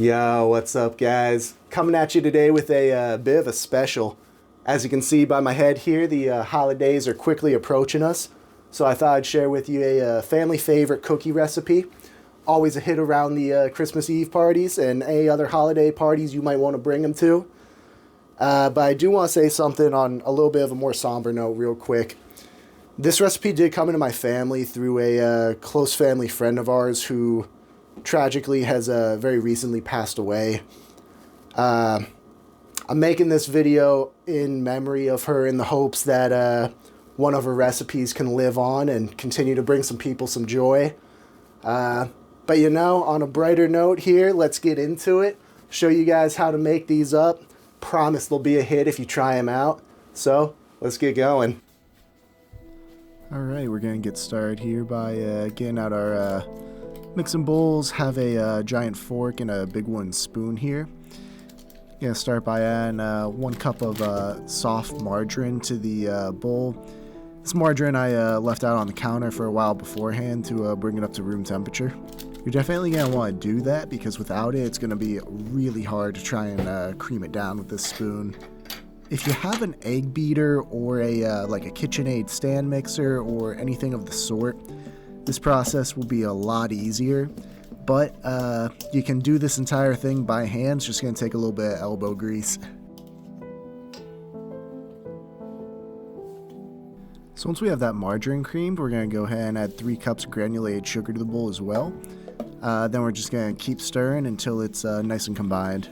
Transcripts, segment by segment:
Yo, what's up, guys? Coming at you today with a bit of a special. As you can see by my head here, the holidays are quickly approaching us, so I thought I'd share with you a family favorite cookie recipe. Always a hit around the Christmas Eve parties and any other holiday parties you might want to bring them to. But I do want to say something on a little bit of a more somber note real quick. This recipe did come into my family through a close family friend of ours who tragically has very recently passed away. I'm making this video in memory of her in the hopes that one of her recipes can live on and continue to bring some people some joy. But you know, on a brighter note here, let's get into it. Show you guys how to make these up. Promise they'll be a hit if you try them out. So, let's get going. Alright, we're going to get started here by getting out our mixing bowls. Have a giant fork and a big wooden spoon here. Gonna start by adding 1 cup of soft margarine to the bowl. This margarine I left out on the counter for a while beforehand to bring it up to room temperature. You're definitely gonna want to do that because without it, it's gonna be really hard to try and cream it down with this spoon. If you have an egg beater or like a KitchenAid stand mixer or anything of the sort, this process will be a lot easier, but you can do this entire thing by hand. It's just going to take a little bit of elbow grease. So once we have that margarine creamed, we're going to go ahead and add 3 cups of granulated sugar to the bowl as well. Then we're just going to keep stirring until it's nice and combined.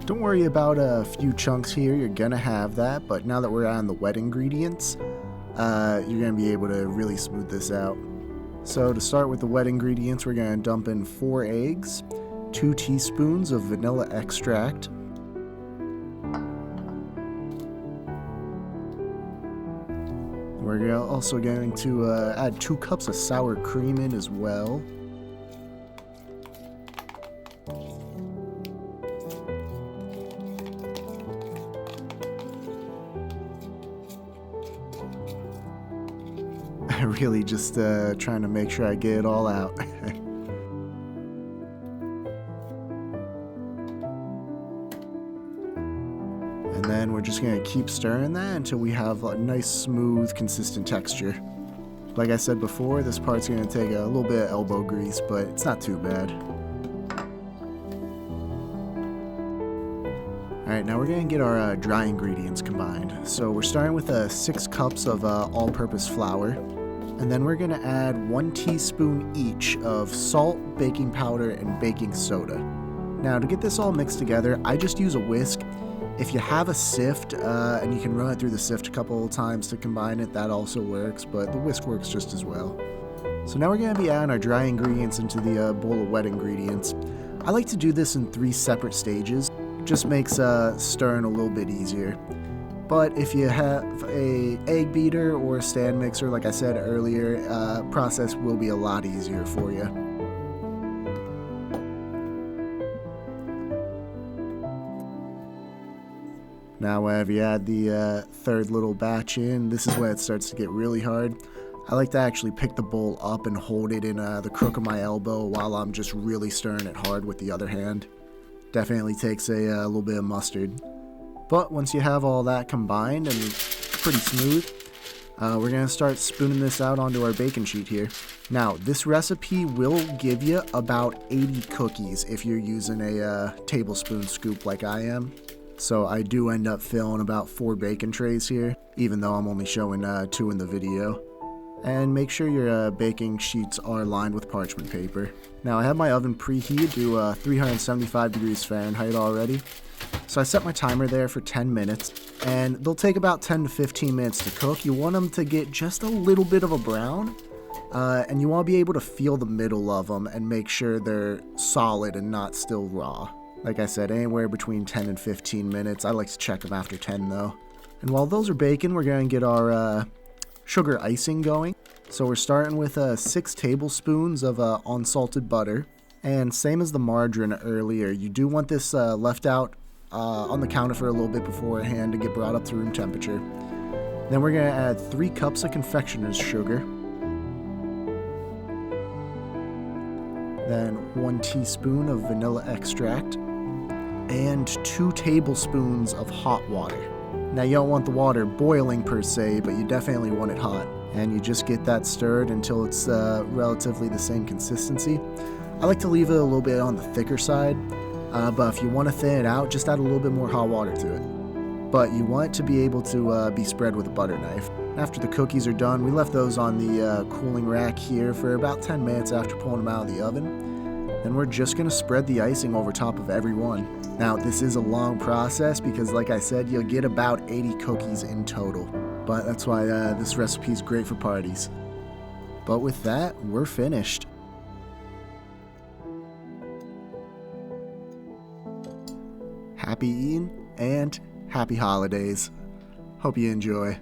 Don't worry about a few chunks here, you're gonna have that, but now that we're on the wet ingredients, you're gonna be able to really smooth this out. So to start with the wet ingredients, we're gonna dump in 4 eggs, 2 teaspoons of vanilla extract, we're also going to add 2 cups of sour cream in as well. Really just trying to make sure I get it all out. And then we're just going to keep stirring that until we have a nice, smooth, consistent texture. Like I said before, this part's going to take a little bit of elbow grease, but it's not too bad. Alright, now we're going to get our dry ingredients combined. So we're starting with 6 cups of all-purpose flour. And then we're going to add 1 teaspoon each of salt, baking powder, and baking soda. Now to get this all mixed together, I just use a whisk. If you have a sift and you can run it through the sift a couple of times to combine it, that also works, but the whisk works just as well. So now we're going to be adding our dry ingredients into the bowl of wet ingredients. I like to do this in 3 separate stages. It just makes stirring a little bit easier. But if you have a egg beater or a stand mixer, like I said earlier, process will be a lot easier for you. Now whenever you add the 3rd little batch in, this is when it starts to get really hard. I like to actually pick the bowl up and hold it in the crook of my elbow while I'm just really stirring it hard with the other hand. Definitely takes a little bit of mustard. But once you have all that combined and pretty smooth, we're going to start spooning this out onto our baking sheet here. Now, this recipe will give you about 80 cookies if you're using a tablespoon scoop like I am. So I do end up filling about 4 baking trays here, even though I'm only showing 2 in the video. And make sure your baking sheets are lined with parchment paper. Now, I have my oven preheated to 375 degrees Fahrenheit already. So I set my timer there for 10 minutes, and they'll take about 10 to 15 minutes to cook. You want them to get just a little bit of a brown, and you want to be able to feel the middle of them and make sure they're solid and not still raw. Like I said, anywhere between 10 and 15 minutes. I like to check them after 10 though. And while those are baking, we're going to get our sugar icing going. So we're starting with 6 tablespoons of unsalted butter. And same as the margarine earlier, you do want this left out on the counter for a little bit beforehand to get brought up to room temperature. Then we're going to add 3 cups of Confectioners sugar. then 1 teaspoon of vanilla extract, and 2 tablespoons of hot water. Now you don't want the water boiling per se, but you definitely want it hot. And you just get that stirred until it's relatively the same consistency. I like to leave it a little bit on the thicker side, but if you want to thin it out, just add a little bit more hot water to it. But you want it to be able to be spread with a butter knife. After the cookies are done, we left those on the cooling rack here for about 10 minutes after pulling them out of the oven. Then we're just going to spread the icing over top of every one. Now, this is a long process because, like I said, you'll get about 80 cookies in total. But that's why this recipe is great for parties. But with that, we're finished. Happy eating and happy holidays. Hope you enjoy.